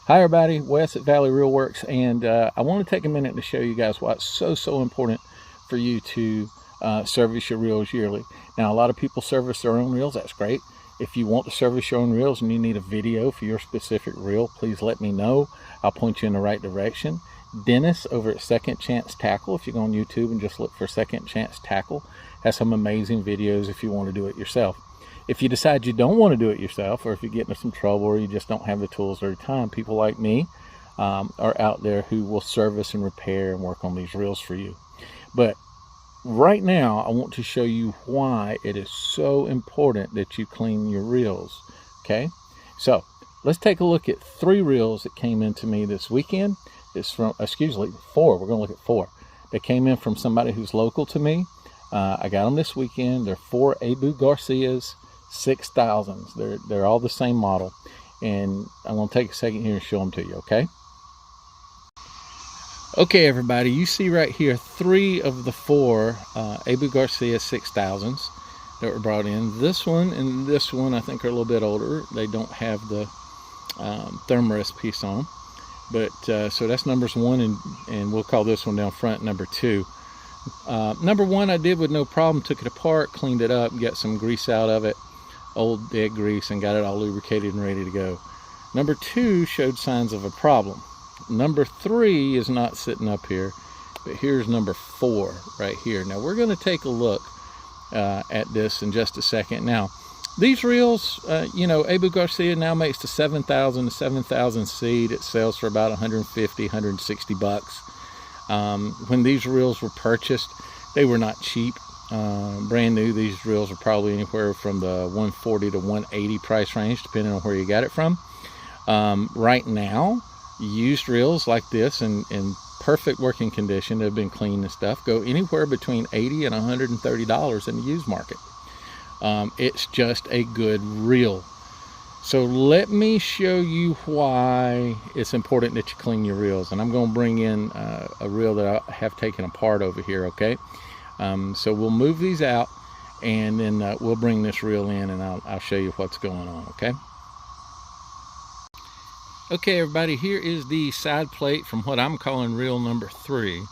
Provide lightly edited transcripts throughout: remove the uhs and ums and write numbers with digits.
Hi everybody, Wes at Valley Reel Works, and I want to take a minute to show you guys why it's so important for you to service your reels yearly. Now, a lot of people service their own reels. That's great. If you want to service your own reels and you need a video for your specific reel, please let me know. I'll point you in the right direction. Dennis over at Second Chance Tackle, if you go on YouTube and just look for Second Chance Tackle, has some amazing videos if you want to do it yourself. If you decide you don't want to do it yourself, or if you get into some trouble or you just don't have the tools or the time, people like me are out there who will service and repair and work on these reels for you. But right now, I want to show you why it is so important that you clean your reels, okay? So let's take a look at 3 reels that came into me this weekend. It's from, excuse me, 4. We're going to look at 4. They came in from somebody who's local to me. I got them this weekend. They're 4 Garcias 6000s. They're all the same model, and I'm going to take a second here and show them to you. Okay everybody, you see right here 3 of the 4 Garcia 6000s that were brought in. This one and this one I think are a little bit older. They don't have the thermarest piece on them, but so that's numbers 1, and we'll call this one down front number 2. Number 1 I did with no problem. Took it apart, cleaned it up, got some grease out of it, old dead grease, and got it all lubricated and ready to go. Number 2 showed signs of a problem. Number 3 is not sitting up here, but here's number 4 right here. Now we're going to take a look at this in just a second. Now these reels, you know, Garcia now makes the 7000 to 7000 seed. It sells for about 150, 160 bucks. When these reels were purchased, they were not cheap. Brand new, these reels are probably anywhere from the 140 to 180 price range, depending on where you got it from. Right now, used reels like this in perfect working condition that have been cleaned and stuff go anywhere between $80 and $130 in the used market. It's just a good reel. So let me show you why it's important that you clean your reels, and I'm going to bring in a reel that I have taken apart over here. Okay, so we'll move these out, and then we'll bring this reel in, and I'll show you what's going on. Okay everybody, here is the side plate from what I'm calling reel number 3.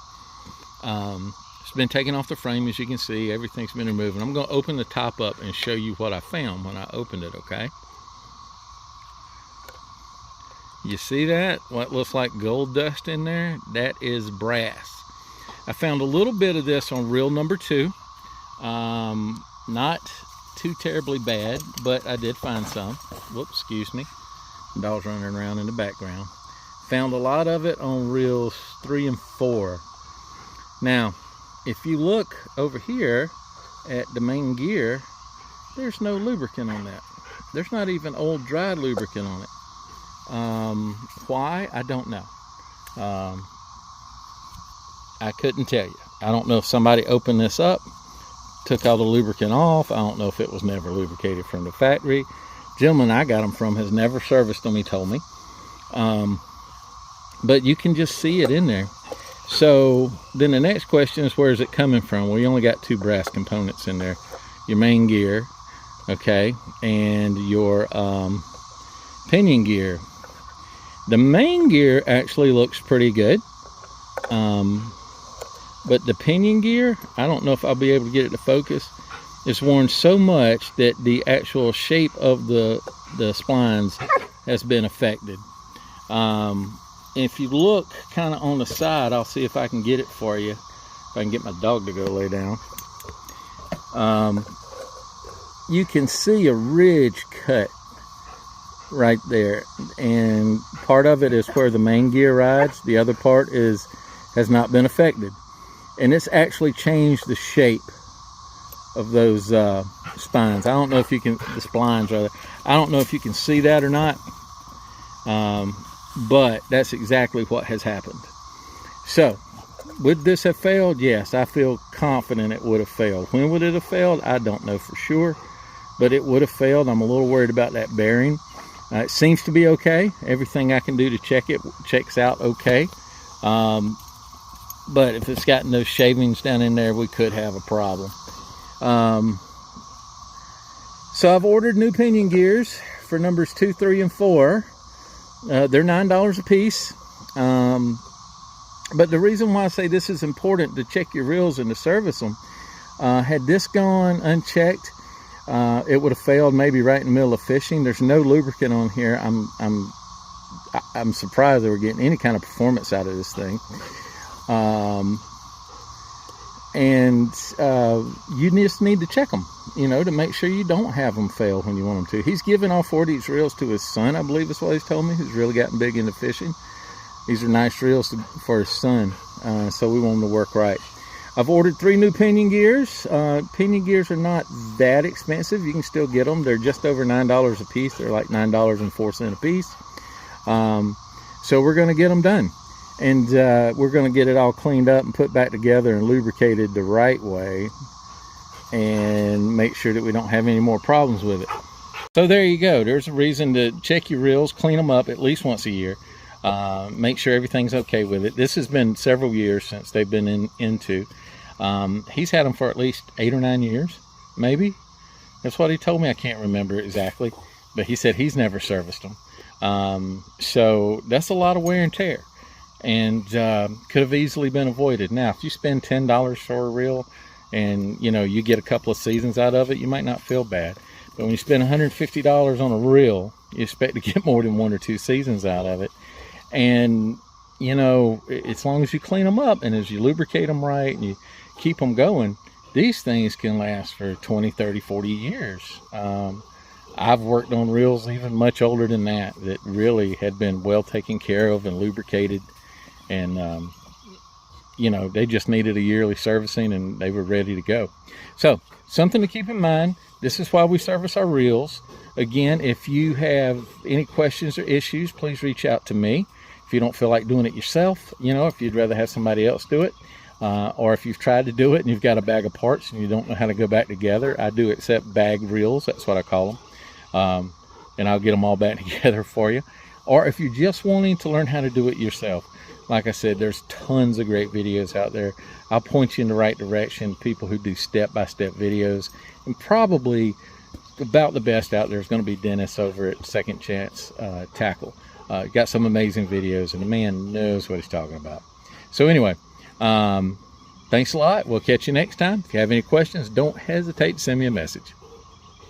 It's been taken off the frame, as you can see. Everything's been removed. I'm going to open the top up and show you what I found when I opened it. Okay, you see that? What looks like gold dust in there? That is brass. I found a little bit of this on reel number 2. Not too terribly bad, but I did find some. Whoops, excuse me. Dogs running around in the background. Found a lot of it on reels 3 and 4. Now, if you look over here at the main gear, there's no lubricant on that. There's not even old dry lubricant on it. Why? I don't know. I couldn't tell you. I don't know if somebody opened this up, took all the lubricant off. I don't know if it was never lubricated from the factory. Gentleman I got them from has never serviced them, he told me. But you can just see it in there. So then the next question is, where is it coming from? Well, you only got 2 brass components in there. Your main gear, okay, and your pinion gear. The main gear actually looks pretty good. But the pinion gear, I don't know if I'll be able to get it to focus. It's worn so much that the actual shape of the splines has been affected. If you look kind of on the side, I'll see if I can get it for you. If I can get my dog to go lay down. You can see a ridge cut right there, and part of it is where the main gear rides. The other part has not been affected, and it's actually changed the shape of those spines. I don't know if you can, the splines rather. I don't know if you can see that or not, but that's exactly what has happened. So, would this have failed? Yes, I feel confident it would have failed. When would it have failed? I don't know for sure, but it would have failed. I'm a little worried about that bearing. It seems to be okay. Everything I can do to check it checks out okay. But if it's got no shavings down in there, we could have a problem. So I've ordered new pinion gears for numbers 2, 3, and 4. They're $9 a piece. But the reason why I say this is important to check your reels and to service them, had this gone unchecked, it would have failed maybe right in the middle of fishing. There's no lubricant on here. I'm surprised they were getting any kind of performance out of this thing. You just need to check them, to make sure you don't have them fail when you want them to. He's given all 4 of these reels to his son, I believe is what he's told me, who's really gotten big into fishing. These are nice reels for his son, so we want them to work right. I've ordered 3 new pinion gears. Pinion gears are not that expensive. You can still get them. They're just over $9 a piece. They're like $9.04 a piece. So we're going to get them done. And we're going to get it all cleaned up and put back together and lubricated the right way and make sure that we don't have any more problems with it. So there you go. There's a reason to check your reels, clean them up at least once a year. Make sure everything's okay with it. This has been several years since they've been into. He's had them for at least 8 or 9 years, maybe. That's what he told me. I can't remember exactly, but he said he's never serviced them. So that's a lot of wear and tear, and could have easily been avoided. Now, if you spend $10 for a reel and you get a couple of seasons out of it, you might not feel bad. But when you spend $150 on a reel, you expect to get more than 1 or 2 seasons out of it. And as long as you clean them up and as you lubricate them right and you keep them going, these things can last for 20, 30, 40 years. I've worked on reels even much older than that really had been well taken care of and lubricated, and they just needed a yearly servicing and they were ready to go. So something to keep in mind. This is why we service our reels. Again, if you have any questions or issues, please reach out to me. If you don't feel like doing it yourself, if you'd rather have somebody else do it, or if you've tried to do it and you've got a bag of parts and you don't know how to go back together, I do accept bag reels. That's what I call them. And I'll get them all back together for you. Or if you're just wanting to learn how to do it yourself, like I said, there's tons of great videos out there. I'll point you in the right direction. People who do step-by-step videos, and probably about the best out there is going to be Dennis over at Second Chance Tackle. Got some amazing videos, and the man knows what he's talking about. So anyway, thanks a lot. We'll catch you next time. If you have any questions, don't hesitate to send me a message.